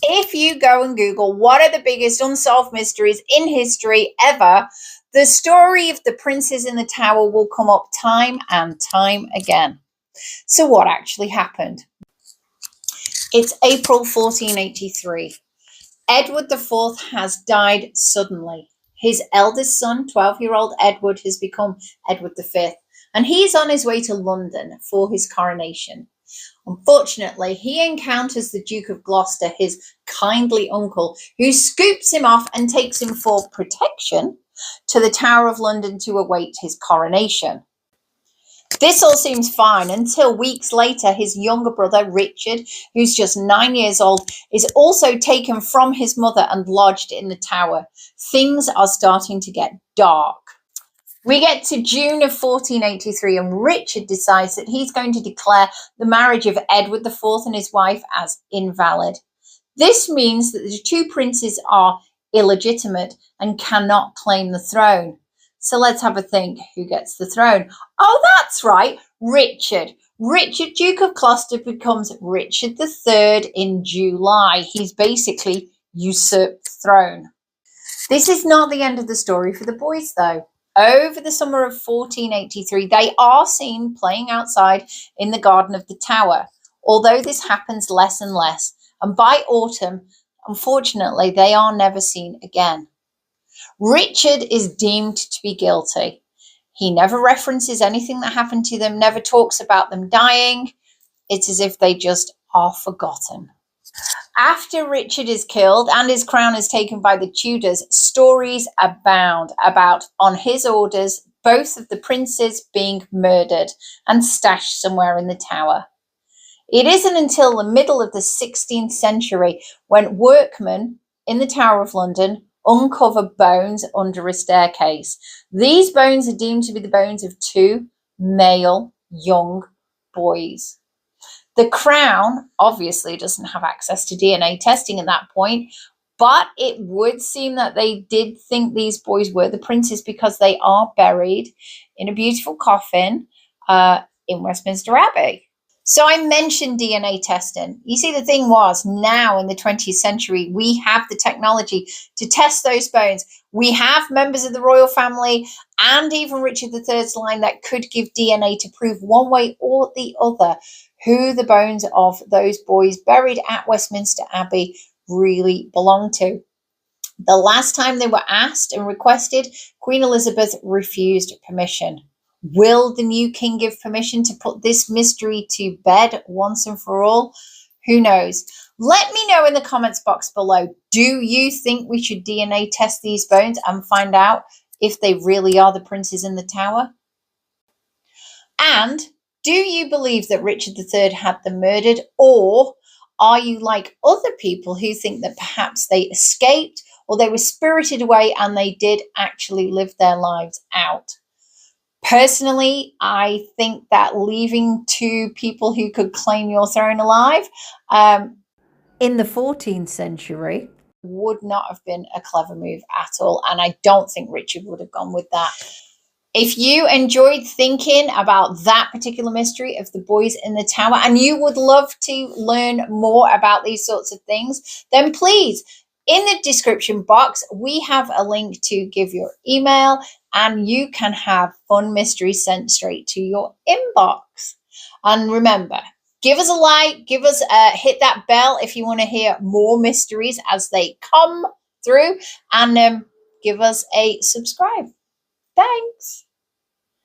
If you go and Google what are the biggest unsolved mysteries in history ever, the story of the princes in the tower will come up time and time again. So what actually happened? It's April 1483. Edward IV has died suddenly. His eldest son, 12-year-old Edward, has become Edward V, and he is on his way to London for his coronation. Unfortunately, he encounters the Duke of Gloucester, his kindly uncle, who scoops him off and takes him for protection to the Tower of London to await his coronation. This all seems fine until weeks later, his younger brother, Richard, who's just 9 years old, is also taken from his mother and lodged in the tower. Things are starting to get dark. We get to June of 1483 and Richard decides that he's going to declare the marriage of Edward IV and his wife as invalid. This means that the two princes are illegitimate and cannot claim the throne. So let's have a think. Who gets the throne? Oh, that's right, Richard. Richard, Duke of Gloucester, becomes Richard III in July. He's basically usurped the throne. This is not the end of the story for the boys, though. Over the summer of 1483, they are seen playing outside in the garden of the tower, although this happens less and less. And by autumn, unfortunately, they are never seen again. Richard is deemed to be guilty. He never references anything that happened to them, never talks about them dying. It's as if they just are forgotten. After Richard is killed and his crown is taken by the Tudors, stories abound about, on his orders, both of the princes being murdered and stashed somewhere in the tower. It isn't until the middle of the 16th century when workmen in the Tower of London uncover bones under a staircase. These bones are deemed to be the bones of two male young boys. The Crown obviously doesn't have access to DNA testing at that point, but it would seem that they did think these boys were the princes because they are buried in a beautiful coffin in Westminster Abbey. So I mentioned DNA testing. You see, the thing was, now in the 20th century, we have the technology to test those bones. We have members of the royal family and even Richard III's line that could give DNA to prove one way or the other who the bones of those boys buried at Westminster Abbey really belonged to. The last time they were asked and requested, Queen Elizabeth refused permission. Will the new king give permission to put this mystery to bed once and for all? Who knows? Let me know in the comments box below. Do you think we should DNA test these bones and find out if they really are the princes in the tower? And do you believe that Richard III had them murdered, or are you like other people who think that perhaps they escaped or they were spirited away and they did actually live their lives out? Personally, I think that leaving two people who could claim your throne alive in the 14th century would not have been a clever move at all. And I don't think Richard would have gone with that. If you enjoyed thinking about that particular mystery of the boys in the tower and you would love to learn more about these sorts of things, then please, in the description box, we have a link to give your email and you can have fun mysteries sent straight to your inbox. And remember, give us a like, hit that bell if you want to hear more mysteries as they come through, and give us a subscribe. Thanks.